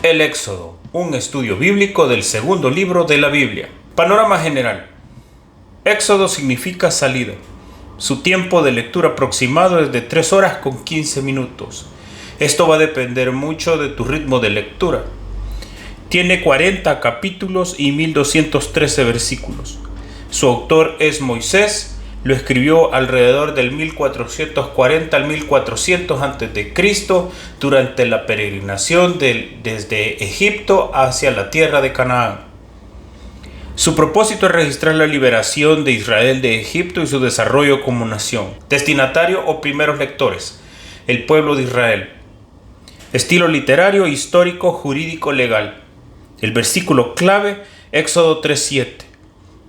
El Éxodo, un estudio bíblico del segundo libro de la Biblia. Panorama general. Éxodo significa salida. Su tiempo de lectura aproximado es de 3 horas con 15 minutos. Esto va a depender mucho de tu ritmo de lectura. Tiene 40 capítulos y 1213 versículos. Su autor es Moisés. Lo escribió alrededor del 1440 al 1400 a.C. durante la peregrinación desde Egipto hacia la tierra de Canaán. Su propósito es registrar la liberación de Israel de Egipto y su desarrollo como nación. Destinatario o primeros lectores: el pueblo de Israel. Estilo literario, histórico, jurídico, legal. El versículo clave, Éxodo 3:7.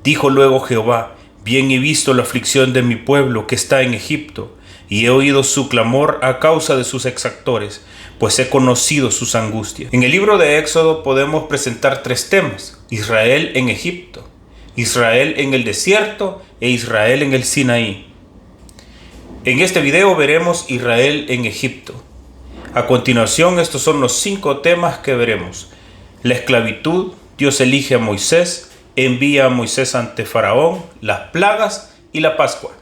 Dijo luego Jehová: bien he visto la aflicción de mi pueblo que está en Egipto, y he oído su clamor a causa de sus exactores, pues he conocido sus angustias. En el libro de Éxodo podemos presentar 3 temas: Israel en Egipto, Israel en el desierto e Israel en el Sinaí. En este video veremos Israel en Egipto. A continuación, estos son los 5 temas que veremos: la esclavitud, Dios elige a Moisés, envía a Moisés ante Faraón, las plagas y la Pascua.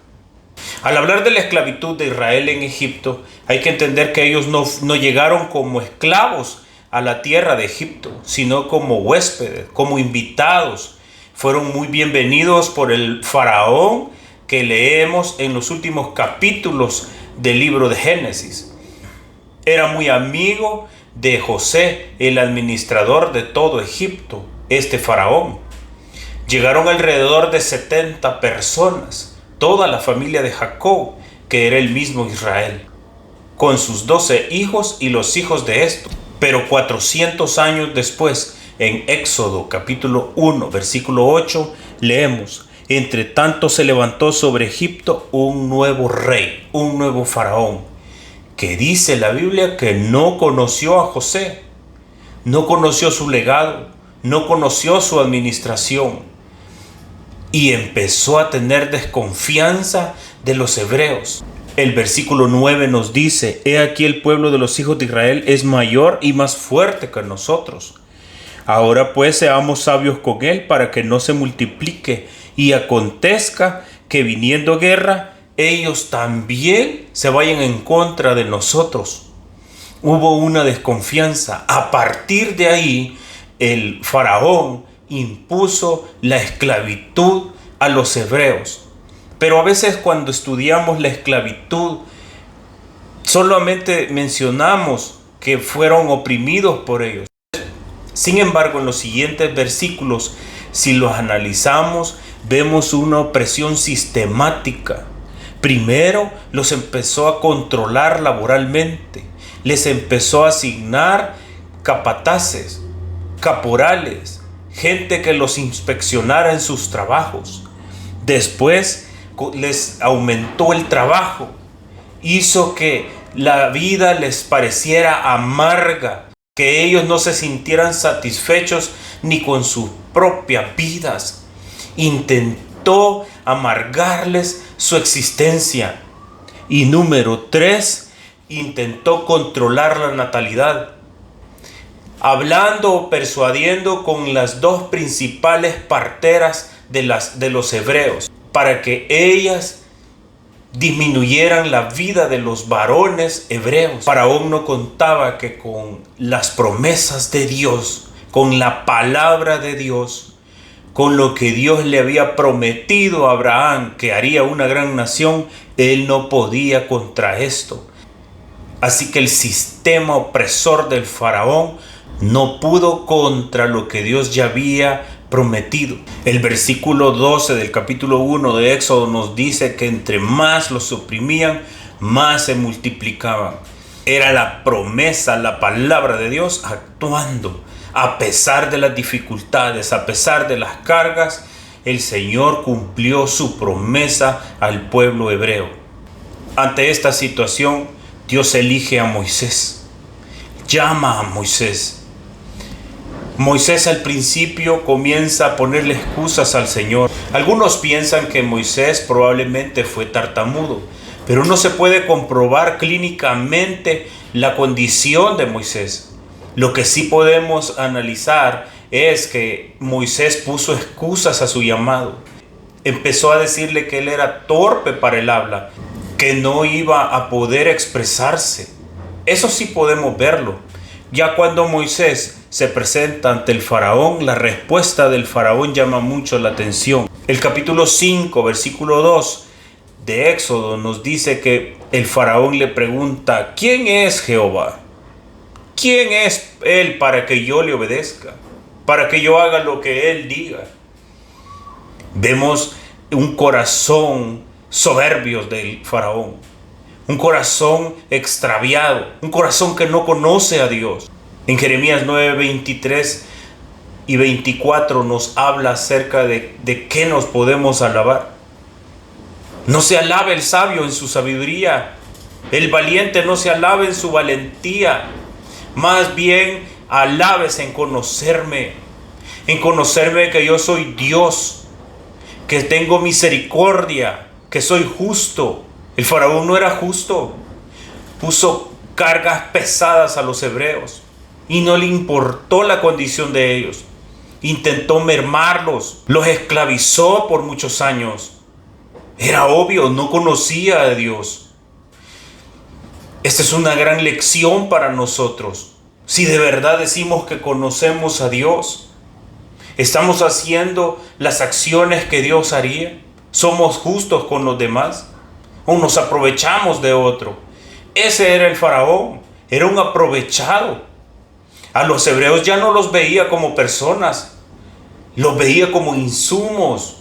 Al hablar de la esclavitud de Israel en Egipto, hay que entender que ellos no llegaron como esclavos a la tierra de Egipto, sino como huéspedes, como invitados. Fueron muy bienvenidos por el Faraón que leemos en los últimos capítulos del libro de Génesis. Era muy amigo de José, el administrador de todo Egipto, este Faraón. Llegaron alrededor de 70 personas, toda la familia de Jacob, que era el mismo Israel, con sus 12 hijos y los hijos de estos. Pero 400 años después, en Éxodo capítulo 1, versículo 8, leemos: entre tanto se levantó sobre Egipto un nuevo rey, un nuevo faraón, que dice la Biblia que no conoció a José, no conoció su legado, no conoció su administración, y empezó a tener desconfianza de los hebreos. El versículo 9 nos dice: he aquí el pueblo de los hijos de Israel es mayor y más fuerte que nosotros. Ahora pues seamos sabios con él para que no se multiplique y acontezca que viniendo guerra, ellos también se vayan en contra de nosotros. Hubo una desconfianza. A partir de ahí, el faraón impuso la esclavitud a los hebreos. Pero a veces cuando estudiamos la esclavitud, solamente mencionamos que fueron oprimidos por ellos. Sin embargo, en los siguientes versículos, si los analizamos, vemos una opresión sistemática. Primero, los empezó a controlar laboralmente. Les empezó a asignar capataces, caporales, gente que los inspeccionara en sus trabajos. Después les aumentó el trabajo, hizo que la vida les pareciera amarga, que ellos no se sintieran satisfechos ni con sus propias vidas. Intentó amargarles su existencia. Y número 3, intentó controlar la natalidad, hablando o persuadiendo con las 2 principales parteras de los hebreos, para que ellas disminuyeran la vida de los varones hebreos. Faraón no contaba que con las promesas de Dios, con la palabra de Dios, con lo que Dios le había prometido a Abraham, que haría una gran nación, él no podía contra esto. Así que el sistema opresor del faraón no pudo contra lo que Dios ya había prometido. El versículo 12 del capítulo 1 de Éxodo nos dice que entre más los oprimían, más se multiplicaban. Era la promesa, la palabra de Dios actuando. A pesar de las dificultades, a pesar de las cargas, el Señor cumplió su promesa al pueblo hebreo. Ante esta situación, Dios elige a Moisés. Llama a Moisés. Moisés al principio comienza a ponerle excusas al Señor. Algunos piensan que Moisés probablemente fue tartamudo, pero no se puede comprobar clínicamente la condición de Moisés. Lo que sí podemos analizar es que Moisés puso excusas a su llamado. Empezó a decirle que él era torpe para el habla, que no iba a poder expresarse. Eso sí podemos verlo. Ya cuando Moisés se presenta ante el faraón, la respuesta del faraón llama mucho la atención. El capítulo 5, versículo 2 de Éxodo nos dice que el faraón le pregunta: ¿quién es Jehová? ¿Quién es él para que yo le obedezca? Para que yo haga lo que él diga. Vemos un corazón soberbio del faraón, un corazón extraviado, un corazón que no conoce a Dios. En Jeremías 9, 23 y 24 nos habla acerca de qué nos podemos alabar. No se alabe el sabio en su sabiduría, el valiente no se alabe en su valentía, más bien alabes en conocerme que yo soy Dios, que tengo misericordia, que soy justo. El faraón no era justo, puso cargas pesadas a los hebreos y no le importó la condición de ellos. Intentó mermarlos, los esclavizó por muchos años. Era obvio, no conocía a Dios. Esta es una gran lección para nosotros. Si de verdad decimos que conocemos a Dios, ¿estamos haciendo las acciones que Dios haría? ¿Somos justos con los demás? ¿O nos aprovechamos de otro? Ese era el faraón, era un aprovechado. A los hebreos ya no los veía como personas, los veía como insumos,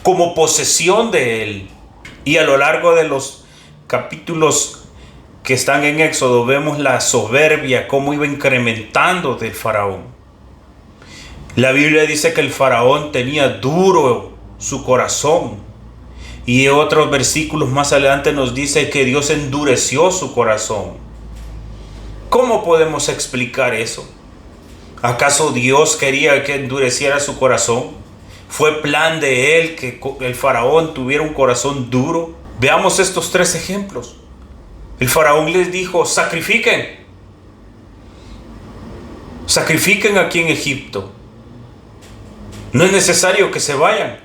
como posesión de él. Y a lo largo de los capítulos que están en Éxodo vemos la soberbia, cómo iba incrementando del faraón. La Biblia dice que el faraón tenía duro su corazón, y otros versículos más adelante nos dice que Dios endureció su corazón. ¿Cómo podemos explicar eso? ¿Acaso Dios quería que endureciera su corazón? ¿Fue plan de él que el faraón tuviera un corazón duro? Veamos estos 3 ejemplos. El faraón les dijo: sacrifiquen aquí en Egipto. No es necesario que se vayan.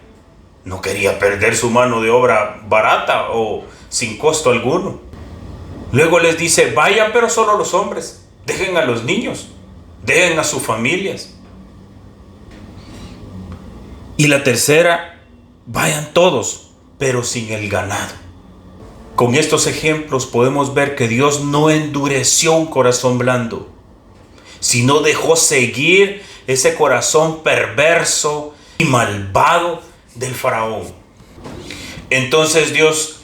No quería perder su mano de obra barata o sin costo alguno. Luego les dice: vayan, pero solo los hombres. Dejen a los niños, dejen a sus familias. Y la tercera: vayan todos, pero sin el ganado. Con estos ejemplos podemos ver que Dios no endureció un corazón blando, sino dejó seguir ese corazón perverso y malvado del faraón. Entonces Dios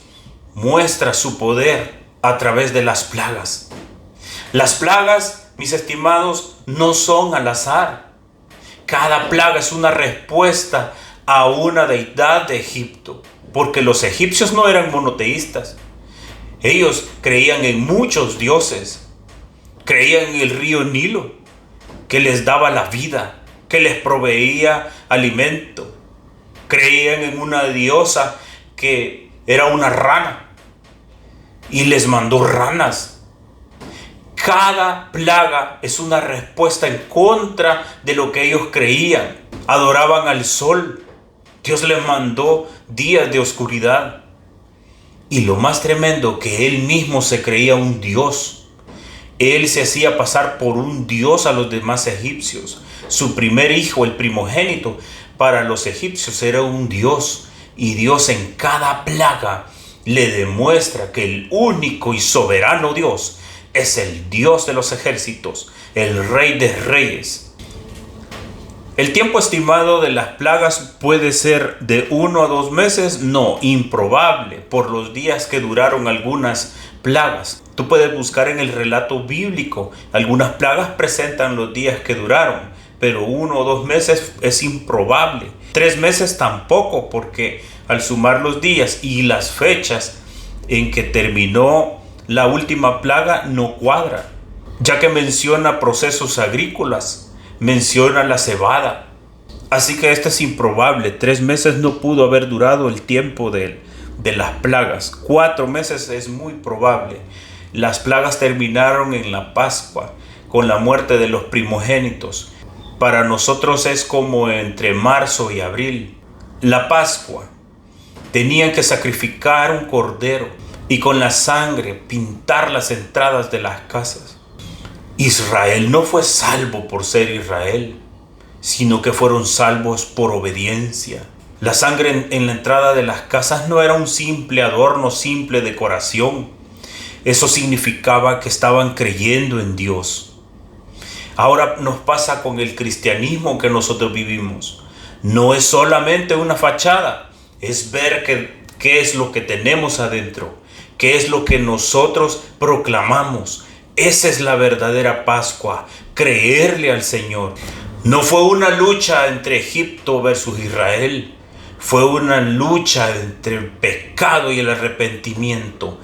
muestra su poder a través de las plagas. Las plagas, mis estimados, no son al azar. Cada plaga es una respuesta a una deidad de Egipto, porque los egipcios no eran monoteístas. Ellos creían en muchos dioses, creían en el río Nilo, que les daba la vida, que les proveía alimento. Creían en una diosa que era una rana y les mandó ranas. Cada plaga es una respuesta en contra de lo que ellos creían. Adoraban al sol. Dios les mandó días de oscuridad. Y lo más tremendo, que él mismo se creía un dios. Él se hacía pasar por un dios a los demás egipcios. Su primer hijo, el primogénito, para los egipcios era un dios. Y Dios en cada plaga le demuestra que el único y soberano Dios es el Dios de los ejércitos, el Rey de Reyes. ¿El tiempo estimado de las plagas puede ser de 1 a 2 meses? No, improbable, por los días que duraron algunas plagas. Tú puedes buscar en el relato bíblico. Algunas plagas presentan los días que duraron, pero 1 o 2 meses es improbable. 3 meses tampoco, porque al sumar los días y las fechas en que terminó la última plaga no cuadra, ya que menciona procesos agrícolas, menciona la cebada. Así que esto es improbable. 3 meses no pudo haber durado el tiempo de las plagas. 4 meses es muy probable. Las plagas terminaron en la Pascua. con la muerte de los primogénitos. Para nosotros es como entre marzo y abril. La Pascua. Tenían que sacrificar un cordero y con la sangre pintar las entradas de las casas. Israel no fue salvo por ser Israel, sino que fueron salvos por obediencia. La sangre en la entrada de las casas no era un simple adorno, simple decoración. Eso significaba que estaban creyendo en Dios. Ahora nos pasa con el cristianismo que nosotros vivimos. No es solamente una fachada, es ver qué es lo que tenemos adentro, qué es lo que nosotros proclamamos. Esa es la verdadera Pascua, creerle al Señor. No fue una lucha entre Egipto versus Israel, fue una lucha entre el pecado y el arrepentimiento.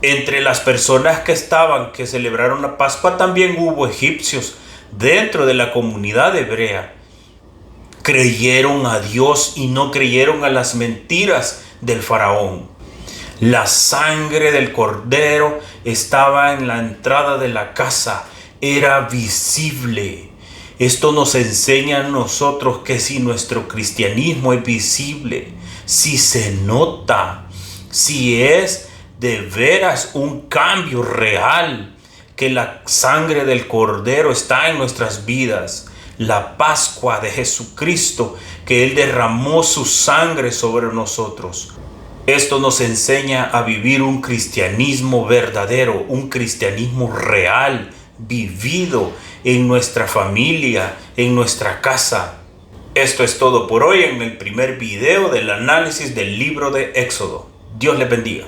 Entre las personas que celebraron la Pascua también hubo egipcios dentro de la comunidad hebrea. Creyeron a Dios y no creyeron a las mentiras del faraón. La sangre del cordero estaba en la entrada de la casa, era visible. Esto nos enseña a nosotros que si nuestro cristianismo es visible, si se nota, si es de veras un cambio real, que la sangre del cordero está en nuestras vidas, la Pascua de Jesucristo, que Él derramó su sangre sobre nosotros. Esto nos enseña a vivir un cristianismo verdadero, un cristianismo real, vivido en nuestra familia, en nuestra casa. Esto es todo por hoy en el primer video del análisis del libro de Éxodo. Dios les bendiga.